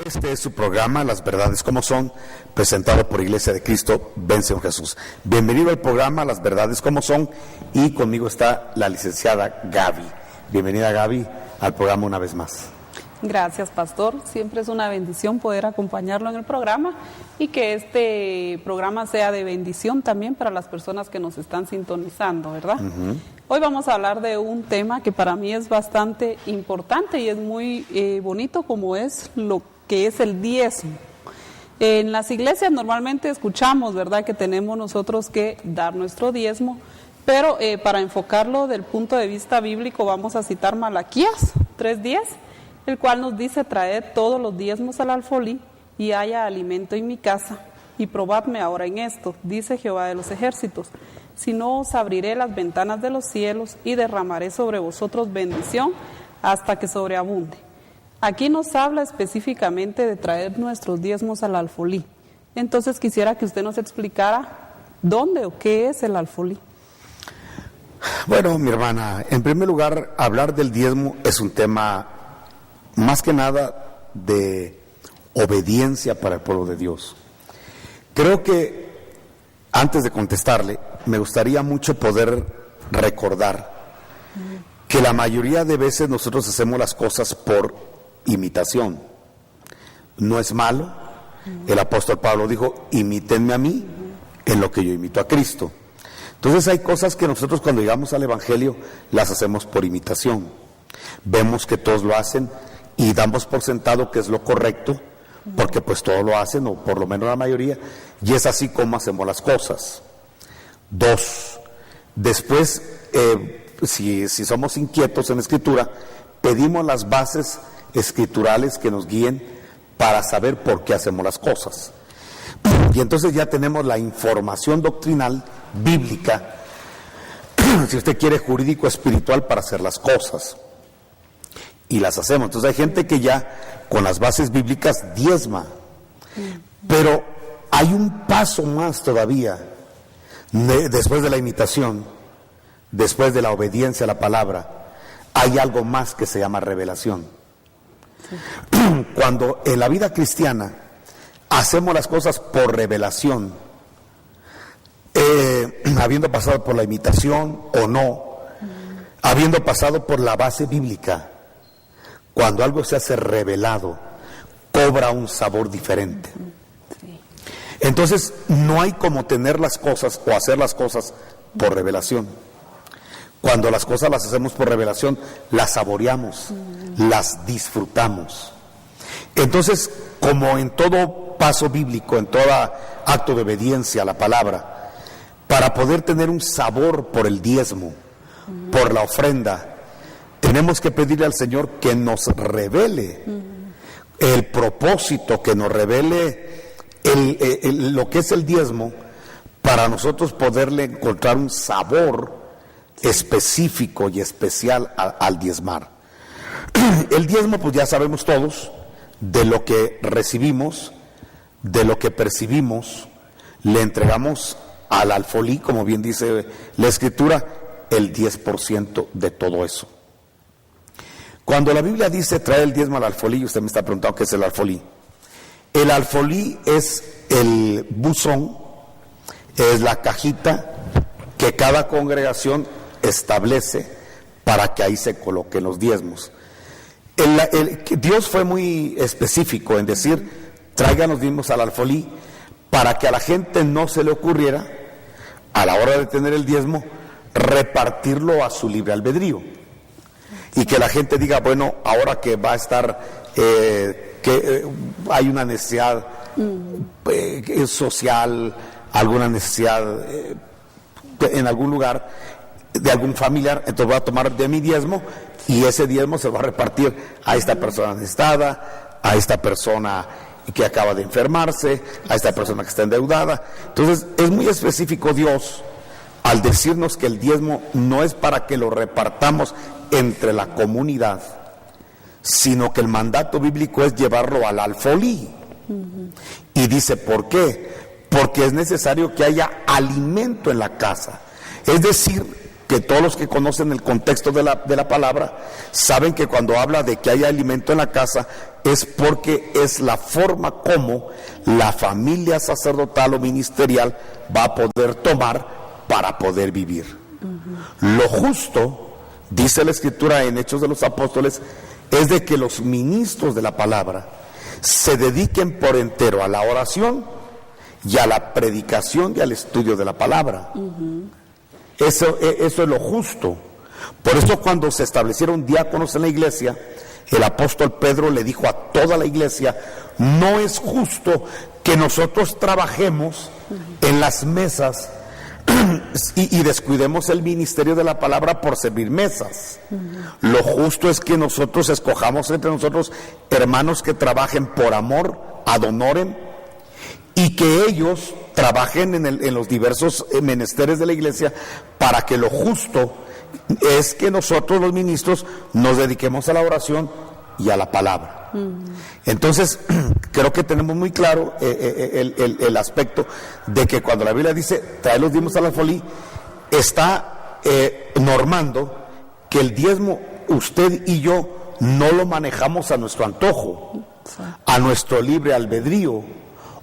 Este es su programa, Las Verdades Como Son, presentado por Iglesia de Cristo, Vence en Jesús. Bienvenido al programa Las Verdades Como Son, y conmigo está la licenciada Gaby. Bienvenida, Gaby, al programa una vez más. Gracias, pastor. Siempre es una bendición poder acompañarlo en el programa y que este programa sea de bendición también para las personas que nos están sintonizando, ¿verdad? Hoy vamos a hablar de un tema que para mí es bastante importante y es muy bonito, como es lo que es el diezmo. En las iglesias normalmente escuchamos, ¿verdad?, que tenemos nosotros que dar nuestro diezmo, pero para enfocarlo del punto de vista bíblico vamos a citar Malaquías 3:10, el cual nos dice: traed todos los diezmos al alfolí y haya alimento en mi casa, y probadme ahora en esto, dice Jehová de los ejércitos, si no os abriré las ventanas de los cielos y derramaré sobre vosotros bendición hasta que sobreabunde. Aquí nos habla específicamente de traer nuestros diezmos al alfolí. Entonces quisiera que usted nos explicara dónde o qué es el alfolí. Bueno, mi hermana, en primer lugar, hablar del diezmo es un tema más que nada de obediencia para el pueblo de Dios. Creo que antes de contestarle, me gustaría mucho poder recordar que la mayoría de veces nosotros hacemos las cosas por imitación. No es malo. El apóstol Pablo dijo: imítenme a mí en lo que yo imito a Cristo. Entonces hay cosas que nosotros cuando llegamos al Evangelio las hacemos por imitación. Vemos que todos lo hacen y damos por sentado que es lo correcto, porque pues todos lo hacen, o por lo menos la mayoría, y es así como hacemos las cosas. 2, después, si somos inquietos en Escritura, pedimos las bases escriturales que nos guíen para saber por qué hacemos las cosas. Y entonces ya tenemos la información doctrinal, bíblica, si usted quiere, jurídico espiritual, para hacer las cosas. Y las hacemos. Entonces hay gente que ya con las bases bíblicas diezma, pero hay un paso más todavía, después de la imitación, después de la obediencia a la palabra, hay algo más que se llama revelación. Cuando en la vida cristiana hacemos las cosas por revelación, habiendo pasado por la imitación o no, habiendo pasado por la base bíblica, cuando algo se hace revelado, cobra un sabor diferente. Entonces, no hay como tener las cosas o hacer las cosas por revelación. Cuando las cosas las hacemos por revelación, las saboreamos, las disfrutamos. Entonces, como en todo paso bíblico, en todo acto de obediencia a la palabra, para poder tener un sabor por el diezmo, por la ofrenda, tenemos que pedirle al Señor que nos revele el propósito, que nos revele lo que es el diezmo, para nosotros poderle encontrar un sabor específico y especial al diezmar. El diezmo, pues ya sabemos todos, de lo que recibimos, de lo que percibimos, le entregamos al alfolí, como bien dice la Escritura, el 10% de todo eso. Cuando la Biblia dice traer el diezmo al alfolí, usted me está preguntando qué es el alfolí. El alfolí es el buzón, es la cajita que cada congregación establece para que ahí se coloquen los diezmos. Dios fue muy específico en decir: traigan los diezmos al alfolí, para que a la gente no se le ocurriera, a la hora de tener el diezmo, repartirlo a su libre albedrío. Y que la gente diga: bueno, ahora que va a estar, hay una necesidad social, alguna necesidad en algún lugar, de algún familiar, entonces voy a tomar de mi diezmo, y ese diezmo se va a repartir a esta persona necesitada, a esta persona que acaba de enfermarse, a esta persona que está endeudada. Entonces es muy específico Dios al decirnos que el diezmo no es para que lo repartamos entre la comunidad, sino que el mandato bíblico es llevarlo al alfolí. Y dice: ¿por qué? Porque es necesario que haya alimento en la casa. Es decir, que todos los que conocen el contexto de la palabra saben que cuando habla de que haya alimento en la casa es porque es la forma como la familia sacerdotal o ministerial va a poder tomar para poder vivir. Lo justo, dice la Escritura en Hechos de los Apóstoles, es de que los ministros de la palabra se dediquen por entero a la oración y a la predicación y al estudio de la palabra. Eso es lo justo. Por eso cuando se establecieron diáconos en la iglesia, el apóstol Pedro le dijo a toda la iglesia: no es justo que nosotros trabajemos en las mesas y descuidemos el ministerio de la palabra por servir mesas. Lo justo es que nosotros escojamos entre nosotros hermanos que trabajen por amor, ad honorem, y que ellos trabajen en los diversos menesteres de la iglesia, para que lo justo es que nosotros los ministros nos dediquemos a la oración y a la palabra. Entonces, creo que tenemos muy claro el aspecto de que cuando la Biblia dice trae los diezmos al alfolí, está normando que el diezmo usted y yo no lo manejamos a nuestro antojo, a nuestro libre albedrío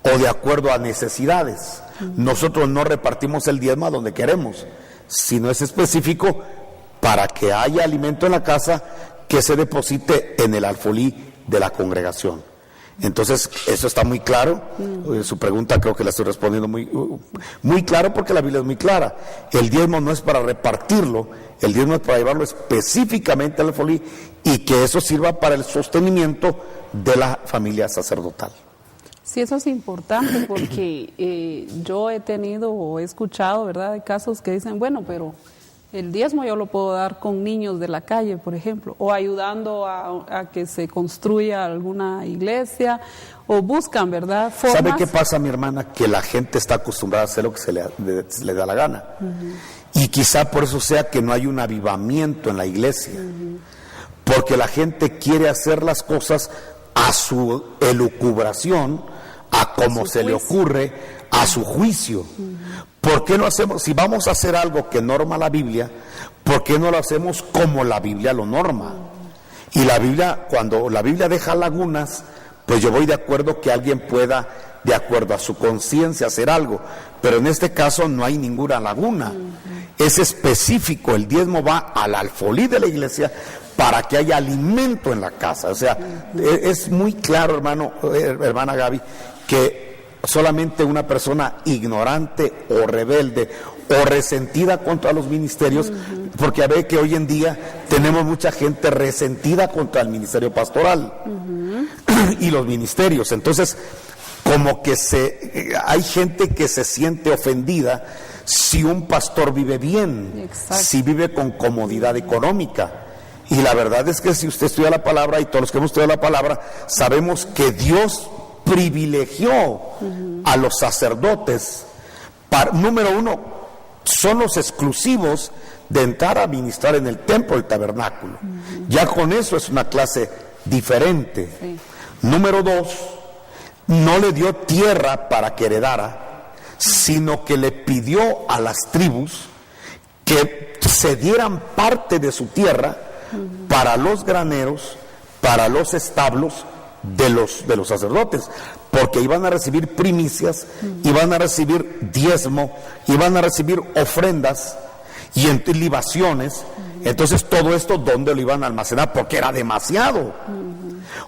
o de acuerdo a necesidades. Nosotros no repartimos el diezmo a donde queremos, sino es específico para que haya alimento en la casa que se deposite en el alfolí de la congregación. Entonces, eso está muy claro. Su pregunta creo que la estoy respondiendo muy claro, porque la Biblia es muy clara. El diezmo no es para repartirlo, el diezmo es para llevarlo específicamente al alfolí y que eso sirva para el sostenimiento de la familia sacerdotal. Sí, eso es importante, porque yo he tenido o he escuchado, ¿verdad?, de casos que dicen, bueno, pero el diezmo yo lo puedo dar con niños de la calle, por ejemplo, o ayudando a que se construya alguna iglesia, o buscan, ¿verdad?, formas. ¿Sabe qué pasa, mi hermana? Que la gente está acostumbrada a hacer lo que se le da la gana. Y quizá por eso sea que no hay un avivamiento en la iglesia. Porque la gente quiere hacer las cosas a su elucubración, a como se le ocurre, a su juicio. ¿Por qué no hacemos, si vamos a hacer algo que norma la Biblia, por qué no lo hacemos como la Biblia lo norma? Y la Biblia, cuando la Biblia deja lagunas, pues yo voy de acuerdo que alguien pueda, de acuerdo a su conciencia, hacer algo, pero en este caso no hay ninguna laguna. Es específico, el diezmo va al alfolí de la iglesia para que haya alimento en la casa. O sea, es muy claro, hermana Gaby, que solamente una persona ignorante o rebelde o resentida contra los ministerios, porque ve que hoy en día tenemos mucha gente resentida contra el ministerio pastoral y los ministerios. Entonces, como que hay gente que se siente ofendida si un pastor vive bien, si vive con comodidad económica. Y la verdad es que si usted estudia la palabra, y todos los que hemos estudiado la palabra, sabemos que Dios privilegió a los sacerdotes. Número uno, son los exclusivos de entrar a ministrar en el templo, el tabernáculo. Ya con eso es una clase diferente. Número dos, no le dio tierra para que heredara, sino que le pidió a las tribus que se dieran parte de su tierra para los graneros, para los establos de los sacerdotes, porque iban a recibir primicias, iban a recibir diezmo, iban a recibir ofrendas y libaciones. Entonces todo esto, ¿dónde lo iban a almacenar? Porque era demasiado.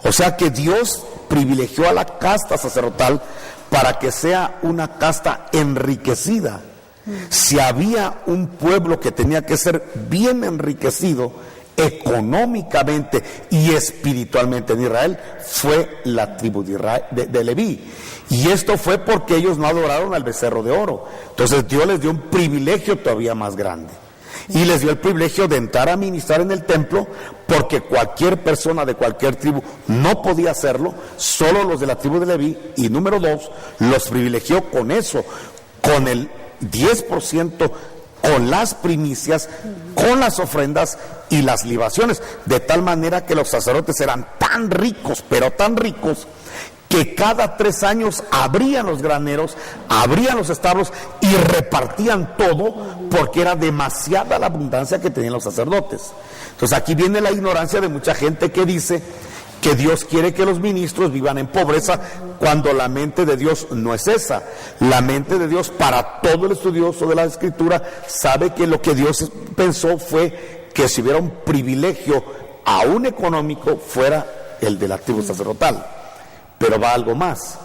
O sea que Dios privilegió a la casta sacerdotal para que sea una casta enriquecida. Si había un pueblo que tenía que ser bien enriquecido económicamente y espiritualmente en Israel, fue la tribu de Leví. Y esto fue porque ellos no adoraron al becerro de oro. Entonces Dios les dio un privilegio todavía más grande, y les dio el privilegio de entrar a ministrar en el templo, porque cualquier persona de cualquier tribu no podía hacerlo, solo los de la tribu de Leví. Y número dos, los privilegió con eso, con el 10%, con las primicias, con las ofrendas y las libaciones, de tal manera que los sacerdotes eran tan ricos, pero tan ricos, que cada 3 años abrían los graneros, abrían los establos y repartían todo, porque era demasiada la abundancia que tenían los sacerdotes. Entonces aquí viene la ignorancia de mucha gente que dice que Dios quiere que los ministros vivan en pobreza, cuando la mente de Dios no es esa. La mente de Dios, para todo el estudioso de la Escritura, sabe que lo que Dios pensó fue que si hubiera un privilegio aún económico, fuera el del activo sacerdotal. Pero va algo más.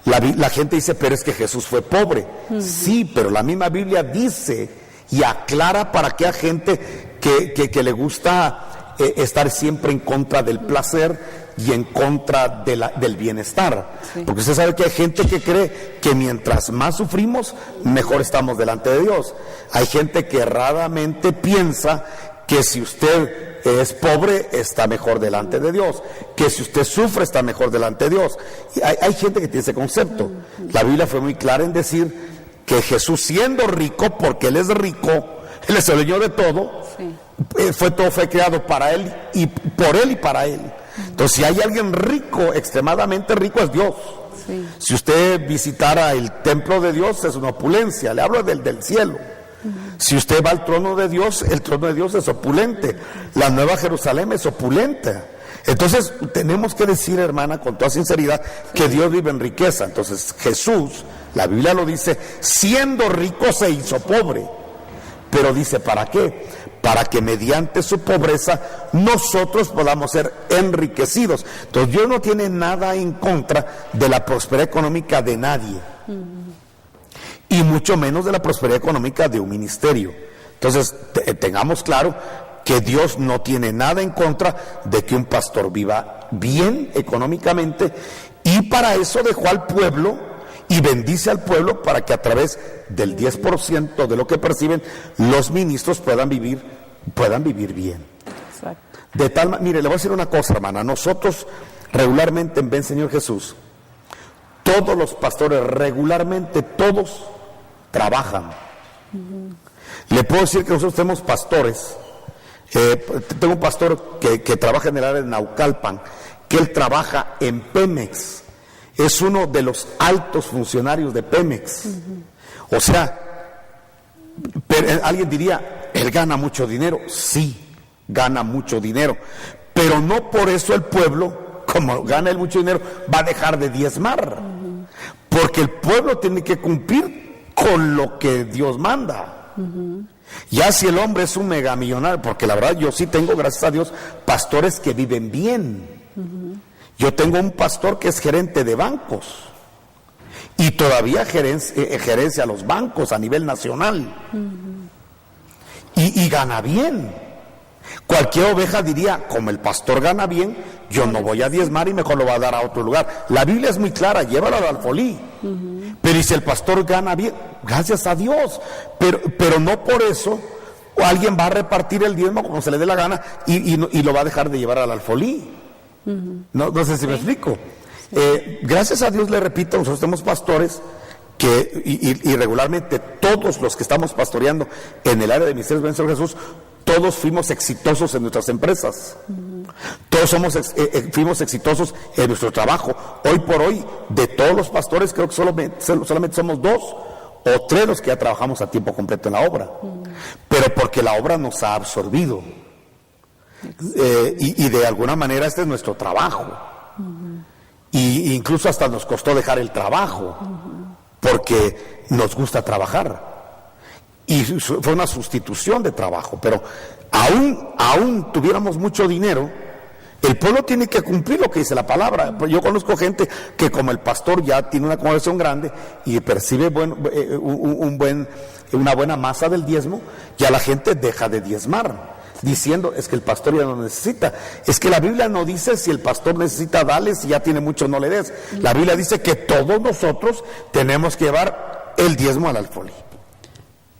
La gente dice, pero es que Jesús fue pobre. Sí, pero la misma Biblia dice y aclara para que hay gente que le gusta estar siempre en contra del placer y en contra del bienestar. Sí. Porque usted sabe que hay gente que cree que mientras más sufrimos, mejor estamos delante de Dios. Hay gente que erradamente piensa que si usted es pobre, está mejor delante de Dios, que si usted sufre, está mejor delante de Dios. Y hay gente que tiene ese concepto. La Biblia fue muy clara en decir que Jesús, siendo rico, porque Él es rico, Él es el dueño de todo, sí, todo fue creado para Él y por Él y para Él. Entonces, si hay alguien rico, extremadamente rico, es Dios. Sí. Si usted visitara el templo de Dios, es una opulencia. Le hablo del cielo. Si usted va al trono de Dios, el trono de Dios es opulente. La Nueva Jerusalén es opulenta. Entonces, tenemos que decir, hermana, con toda sinceridad, que Dios vive en riqueza. Entonces, Jesús, la Biblia lo dice, siendo rico se hizo pobre. Pero dice, ¿para qué? Para que mediante su pobreza nosotros podamos ser enriquecidos. Entonces, Dios no tiene nada en contra de la prosperidad económica de nadie. Y mucho menos de la prosperidad económica de un ministerio. Entonces, tengamos claro que Dios no tiene nada en contra de que un pastor viva bien económicamente, y para eso dejó al pueblo y bendice al pueblo para que a través del 10% de lo que perciben los ministros puedan vivir bien. Exacto. De tal manera, mire, le voy a decir una cosa, hermana. Nosotros regularmente en Ven Señor Jesús, todos los pastores regularmente, todos trabajan. Le puedo decir que nosotros tenemos pastores. Tengo un pastor que trabaja en el área de Naucalpan, que él trabaja en Pemex. Es uno de los altos funcionarios de Pemex. O sea, alguien diría, él gana mucho dinero. Sí, gana mucho dinero. Pero no por eso el pueblo, como gana él mucho dinero, va a dejar de diezmar. Porque el pueblo tiene que cumplir con lo que Dios manda. Ya si el hombre es un megamillonario, porque la verdad yo sí tengo, gracias a Dios, pastores que viven bien. Yo tengo un pastor que es gerente de bancos y todavía gerencia a los bancos a nivel nacional. Y gana bien. Cualquier oveja diría, como el pastor gana bien, yo no voy a diezmar y mejor lo voy a dar a otro lugar. La Biblia es muy clara, llévalo al alfolí. Pero y si el pastor gana bien, gracias a Dios, pero no por eso alguien va a repartir el diezmo como se le dé la gana y lo va a dejar de llevar al alfolí. No sé si me explico. Gracias a Dios, le repito, nosotros tenemos pastores que y regularmente todos los que estamos pastoreando en el área de Ministerios Ven Señor Jesús, todos fuimos exitosos en nuestras empresas. Todos fuimos exitosos en nuestro trabajo. Hoy por hoy, de todos los pastores, creo que solamente somos 2 o 3 los que ya trabajamos a tiempo completo en la obra. Pero porque la obra nos ha absorbido. Y de alguna manera este es nuestro trabajo. Y incluso hasta nos costó dejar el trabajo, porque nos gusta trabajar. Y fue una sustitución de trabajo. Pero aún tuviéramos mucho dinero, el pueblo tiene que cumplir lo que dice la palabra. Yo conozco gente que, como el pastor ya tiene una congregación grande y percibe una buena masa del diezmo, ya la gente deja de diezmar, diciendo, es que el pastor ya no necesita. Es que la Biblia no dice si el pastor necesita, dale, si ya tiene mucho, no le des. La Biblia dice que todos nosotros tenemos que llevar el diezmo al alfolí.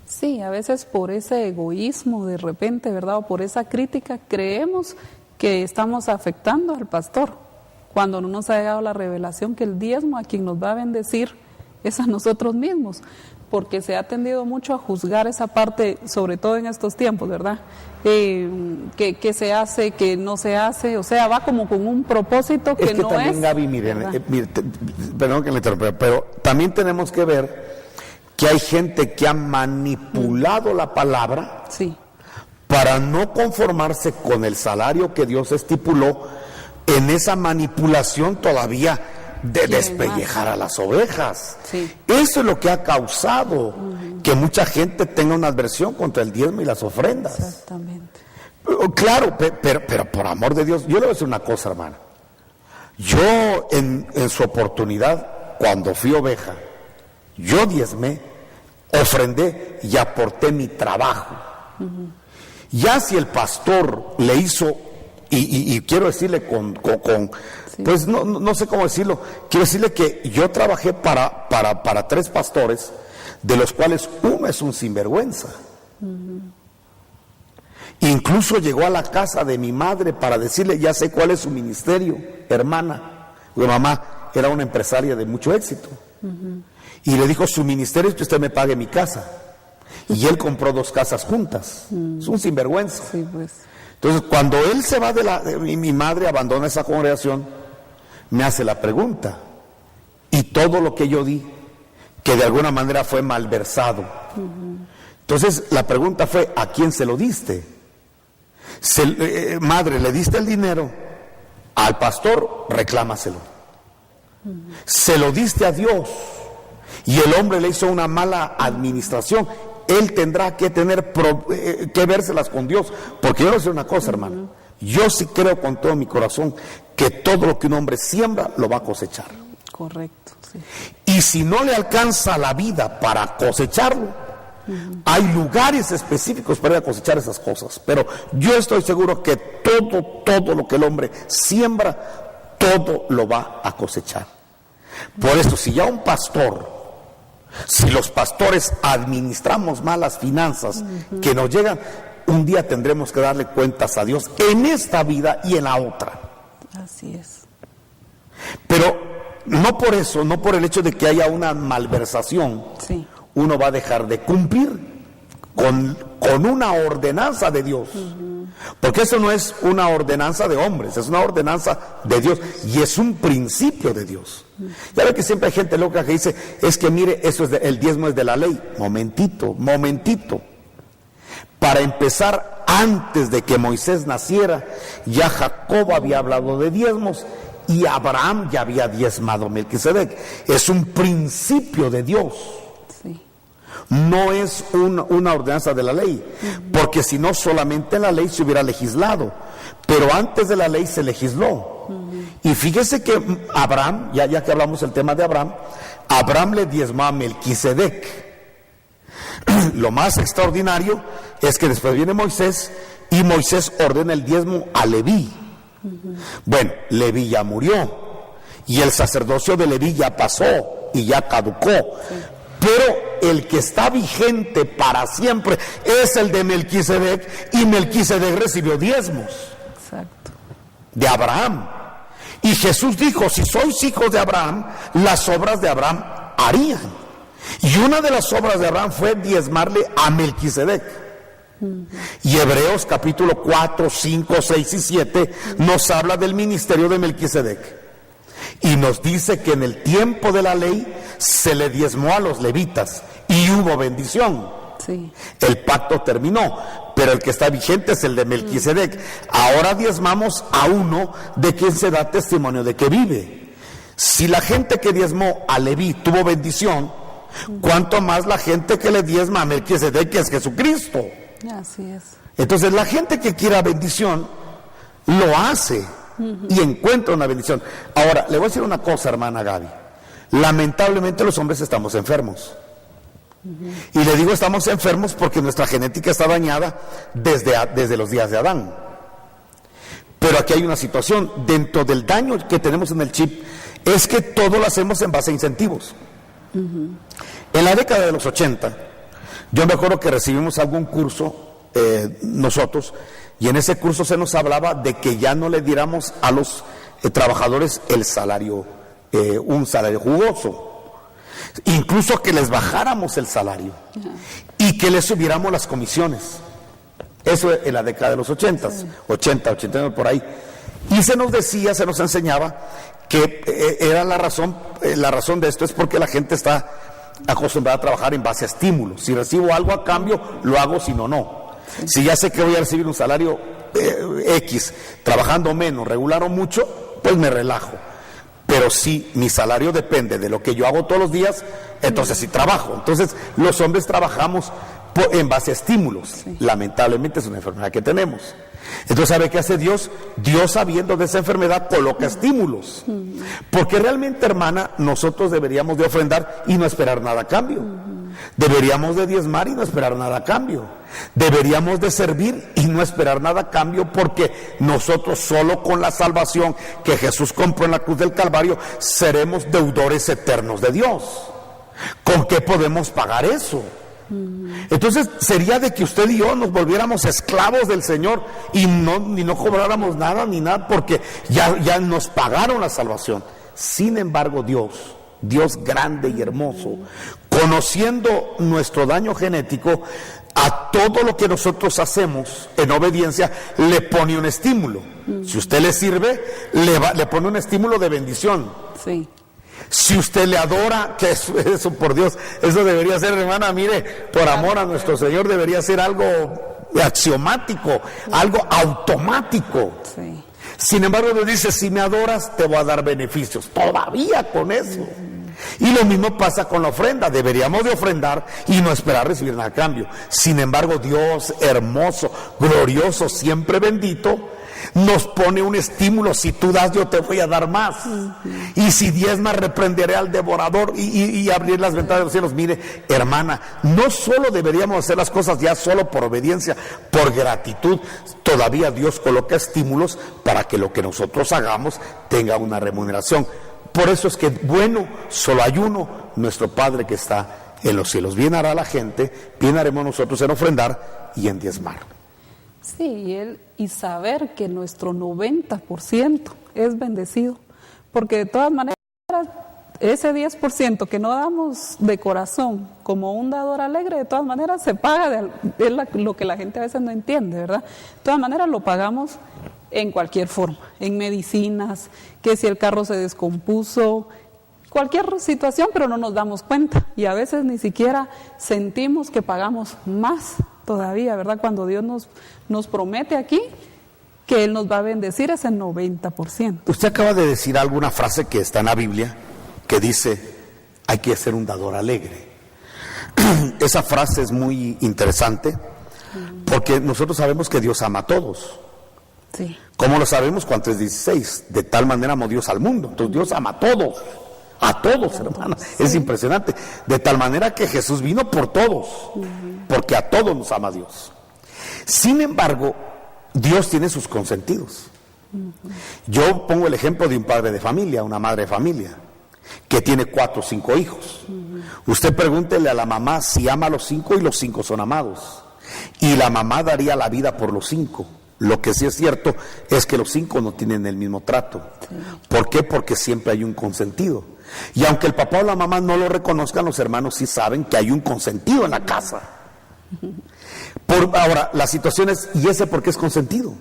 Sí, a veces por ese egoísmo de repente, ¿verdad? O por esa crítica creemos que estamos afectando al pastor, cuando no nos ha llegado la revelación que el diezmo a quien nos va a bendecir es a nosotros mismos. porque se ha tendido mucho a juzgar esa parte, sobre todo en estos tiempos, ¿verdad? Que se hace, que no se hace, o sea, va como con un propósito que no también, es. Gaby, miren, perdón que le interrumpa, pero también tenemos que ver que hay gente que ha manipulado la palabra, sí, para no conformarse con el salario que Dios estipuló. En esa manipulación todavía de despellejar a las ovejas. Sí. Eso es lo que ha causado que mucha gente tenga una adversión contra el diezmo y las ofrendas. Exactamente. Claro, pero por amor de Dios, yo le voy a decir una cosa, hermana. Yo en su oportunidad, cuando fui oveja, yo diezmé, ofrendé y aporté mi trabajo. Ya si el pastor le hizo, y quiero decirle sí, pues no sé cómo decirlo, quiero decirle que yo trabajé para 3 pastores, de los cuales uno es un sinvergüenza. Incluso llegó a la casa de mi madre para decirle, ya sé cuál es su ministerio, hermana. Mi mamá era una empresaria de mucho éxito. Y le dijo, su ministerio es que usted me pague mi casa. Y él compró 2 casas juntas. Es un sinvergüenza. Sí, pues. Entonces, cuando él se va mi madre abandona esa congregación, me hace la pregunta. Y todo lo que yo di, que de alguna manera fue malversado. Entonces, la pregunta fue, ¿a quién se lo diste? Madre, ¿le diste el dinero? Al pastor, reclámaselo. Se lo diste a Dios. Y el hombre le hizo una mala administración. Él tendrá que tener que vérselas con Dios, porque yo le voy a decir una cosa, hermano, yo sí creo con todo mi corazón que todo lo que un hombre siembra lo va a cosechar. Correcto, sí. Y si no le alcanza la vida para cosecharlo, hay lugares específicos para ir a cosechar esas cosas, pero yo estoy seguro que todo lo que el hombre siembra, todo lo va a cosechar. Por eso, si ya un pastor, si los pastores administramos mal las finanzas que nos llegan, un día tendremos que darle cuentas a Dios en esta vida y en la otra. Así es. Pero no por eso, no por el hecho de que haya una malversación, sí, uno va a dejar de cumplir con una ordenanza de Dios. Porque eso no es una ordenanza de hombres, es una ordenanza de Dios y es un principio de Dios. Ya ve que siempre hay gente loca que dice, es que mire, eso es el diezmo es de la ley. Momentito. Para empezar, antes de que Moisés naciera, ya Jacob había hablado de diezmos y Abraham ya había diezmado a Melquisedec. Es un principio de Dios. Sí. No es una ordenanza de la ley, porque si no, solamente en la ley se hubiera legislado, pero antes de la ley se legisló. Y fíjese que Abraham, ya que hablamos del tema de Abraham le diezmó a Melquisedec. Lo más extraordinario es que después viene Moisés y Moisés ordena el diezmo a Leví. Bueno, Leví ya murió y el sacerdocio de Leví ya pasó y ya caducó. Pero el que está vigente para siempre es el de Melquisedec, y Melquisedec recibió diezmos. Exacto. De Abraham. Y Jesús dijo, si sois hijos de Abraham, las obras de Abraham harían. Y una de las obras de Abraham fue diezmarle a Melquisedec. Y Hebreos capítulo 4, 5, 6 y 7 nos habla del ministerio de Melquisedec. Y nos dice que en el tiempo de la ley se le diezmó a los levitas y hubo bendición. Sí. El pacto terminó, pero el que está vigente es el de Melquisedec. Ahora diezmamos a uno de quien se da testimonio de que vive. Si la gente que diezmó a Leví tuvo bendición, ¿cuánto más la gente que le diezma a Melquisedec, que es Jesucristo? Así es. Entonces la gente que quiera bendición lo hace y encuentra una bendición. Ahora, le voy a decir una cosa, hermana Gaby. Lamentablemente los hombres estamos enfermos. Y le digo estamos enfermos porque nuestra genética está dañada desde los días de Adán. Pero aquí hay una situación, dentro del daño que tenemos en el chip, es que todo lo hacemos en base a incentivos. En la década de los 80, yo me acuerdo que recibimos algún curso nosotros, y en ese curso se nos hablaba de que ya no le diéramos a los trabajadores el salario, un salario jugoso, incluso que les bajáramos el salario y que les subiéramos las comisiones. Eso en la década de los 80, 89 por ahí. Y se nos decía, se nos enseñaba que era la razón de esto es porque la gente está acostumbrada a trabajar en base a estímulos. Si recibo algo a cambio, lo hago, si no, no. Si ya sé que voy a recibir un salario X, trabajando menos, regular o mucho, pues me relajo. Pero si mi salario depende de lo que yo hago todos los días, entonces sí trabajo. Entonces los hombres trabajamos en base a estímulos. Lamentablemente es una enfermedad que tenemos. Entonces, ¿sabe qué hace Dios? Dios, sabiendo de esa enfermedad, coloca estímulos. Porque realmente, hermana, nosotros deberíamos de ofrendar y no esperar nada a cambio. Deberíamos de diezmar y no esperar nada a cambio. Deberíamos de servir y no esperar nada a cambio, porque nosotros solo con la salvación que Jesús compró en la cruz del Calvario seremos deudores eternos de Dios. ¿Con qué podemos pagar eso? Entonces sería de que usted y yo nos volviéramos esclavos del Señor y no cobráramos nada ni nada, porque ya nos pagaron la salvación. Sin embargo, Dios grande y hermoso, conociendo nuestro daño genético, a todo lo que nosotros hacemos en obediencia le pone un estímulo. Si usted le sirve, le pone un estímulo de bendición. Sí. Si usted le adora, que eso por Dios, eso debería ser, hermana, mire, por amor a nuestro Señor, debería ser algo axiomático, algo automático. Sí. Sin embargo, Dios dice, si me adoras, te voy a dar beneficios, todavía con eso. Y lo mismo pasa con la ofrenda. Deberíamos de ofrendar y no esperar recibir nada a cambio. Sin embargo, Dios hermoso, glorioso, siempre bendito, nos pone un estímulo. Si tú das, yo te voy a dar más. Y si diezmas, reprenderé al devorador y abrir las ventanas de los cielos. Mire, hermana, no solo deberíamos hacer las cosas ya solo por obediencia, por gratitud. Todavía Dios coloca estímulos para que lo que nosotros hagamos tenga una remuneración. Por eso es que, bueno, solo hay uno, nuestro Padre que está en los cielos. Bien hará la gente, bien haremos nosotros en ofrendar y en diezmar. Sí, y saber que nuestro 90% es bendecido, porque de todas maneras ese 10% que no damos de corazón como un dador alegre, de todas maneras se paga, es lo que la gente a veces no entiende, ¿verdad? De todas maneras lo pagamos en cualquier forma, en medicinas, que si el carro se descompuso, cualquier situación, pero no nos damos cuenta y a veces ni siquiera sentimos que pagamos más todavía, ¿verdad? Cuando Dios nos promete aquí que Él nos va a bendecir ese 90%. Usted acaba de decir alguna frase que está en la Biblia que dice, hay que ser un dador alegre. Esa frase es muy interesante porque nosotros sabemos que Dios ama a todos. Sí. ¿Cómo lo sabemos? Juan 3:16, de tal manera amó Dios al mundo. Entonces Dios ama a todos, hermano. Sí. Es impresionante. De tal manera que Jesús vino por todos, porque a todos nos ama Dios. Sin embargo, Dios tiene sus consentidos. Yo pongo el ejemplo de un padre de familia, una madre de familia, que tiene 4 o 5 hijos. Usted pregúntele a la mamá si ama a los 5 y los 5 son amados. Y la mamá daría la vida por los 5. Lo que sí es cierto es que los 5 no tienen el mismo trato. Sí. ¿Por qué? Porque siempre hay un consentido. Y aunque el papá o la mamá no lo reconozcan, los hermanos sí saben que hay un consentido en la casa. Ahora, la situación es, ¿y ese por qué es consentido?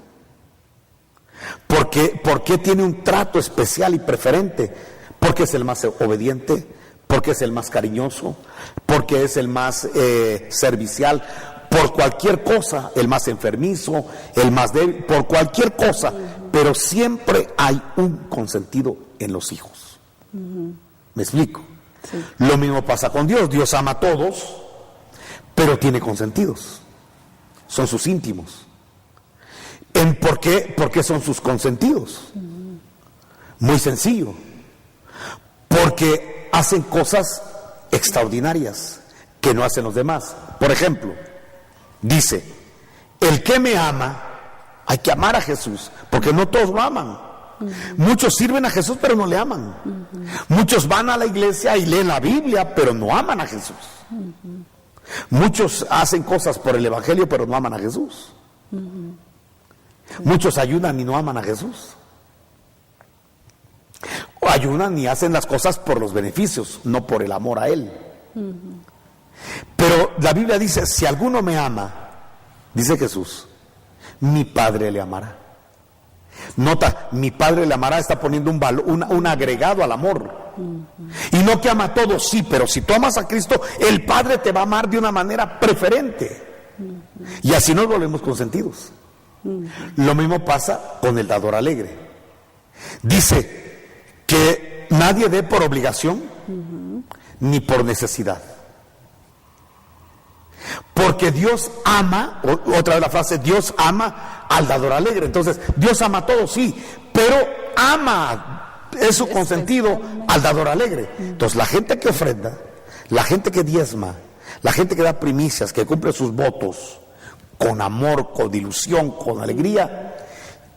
¿Por qué tiene un trato especial y preferente? Porque es el más obediente, porque es el más cariñoso, porque es el más servicial. Por cualquier cosa, el más enfermizo, el más débil, por cualquier cosa, pero siempre hay un consentido en los hijos. ¿Me explico? Sí. Lo mismo pasa con Dios. Dios ama a todos, pero tiene consentidos. Son sus íntimos. ¿Por qué son sus consentidos? Muy sencillo. Porque hacen cosas extraordinarias que no hacen los demás. Por ejemplo, dice, el que me ama, hay que amar a Jesús, porque no todos lo aman. Muchos sirven a Jesús, pero no le aman. Muchos van a la iglesia y leen la Biblia, pero no aman a Jesús. Muchos hacen cosas por el Evangelio, pero no aman a Jesús. Muchos ayudan y no aman a Jesús. ayunan y hacen las cosas por los beneficios, no por el amor a Él. Pero la Biblia dice, si alguno me ama, dice Jesús, mi Padre le amará. Nota, mi Padre le amará, está poniendo un agregado al amor. Y no que ama a todos, sí, pero si tú amas a Cristo, el Padre te va a amar de una manera preferente. Y así nos volvemos consentidos. Lo mismo pasa con el dador alegre. Dice que nadie dé por obligación ni por necesidad. Porque Dios ama, otra vez la frase, Dios ama al dador alegre. Entonces, Dios ama a todos, sí, pero ama, es su consentido al dador alegre. Entonces, la gente que ofrenda, la gente que diezma, la gente que da primicias, que cumple sus votos con amor, con ilusión, con alegría,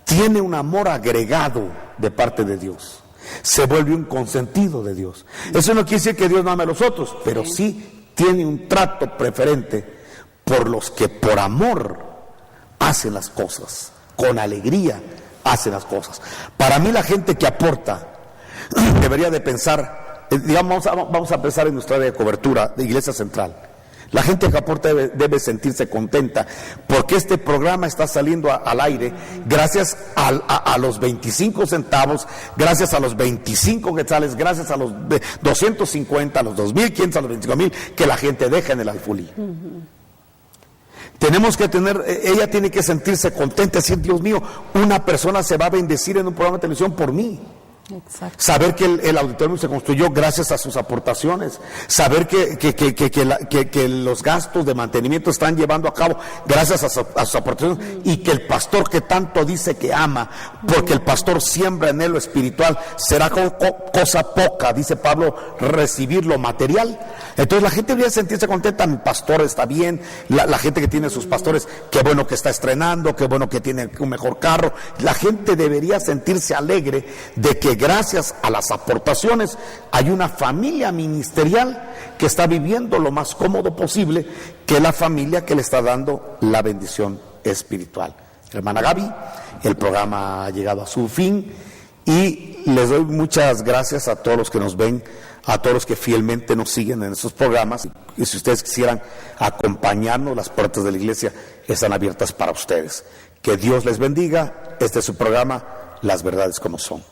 tiene un amor agregado de parte de Dios. Se vuelve un consentido de Dios. Eso no quiere decir que Dios no ame a los otros, pero sí tiene un trato preferente por los que por amor hacen las cosas, con alegría hacen las cosas. Para mí la gente que aporta debería de pensar, digamos, vamos a pensar en nuestra área de cobertura de Iglesia Central. La gente que aporta debe sentirse contenta porque este programa está saliendo al aire gracias a los 25 centavos, gracias a los 25 quetzales, gracias a los 250, a los 2,500, a los 25,000 que la gente deja en el alfolí. Tenemos que ella tiene que sentirse contenta, decir, Dios mío, una persona se va a bendecir en un programa de televisión por mí. Exacto. Saber que el auditorium se construyó gracias a sus aportaciones, saber que los gastos de mantenimiento están llevando a cabo gracias a sus aportaciones, y que el pastor que tanto dice que ama, porque el pastor siembra en él lo espiritual, será cosa poca, dice Pablo, recibir lo material. Entonces la gente debería sentirse contenta, mi pastor está bien, la gente que tiene sus pastores, qué bueno que está estrenando, qué bueno que tiene un mejor carro. La gente debería sentirse alegre de que gracias a las aportaciones hay una familia ministerial que está viviendo lo más cómodo posible, que la familia que le está dando la bendición espiritual. Hermana Gaby, el programa ha llegado a su fin y les doy muchas gracias a todos los que nos ven, a todos los que fielmente nos siguen en estos programas, y si ustedes quisieran acompañarnos, las puertas de la iglesia están abiertas para ustedes. Que Dios les bendiga. Este es su programa, Las Verdades como Son.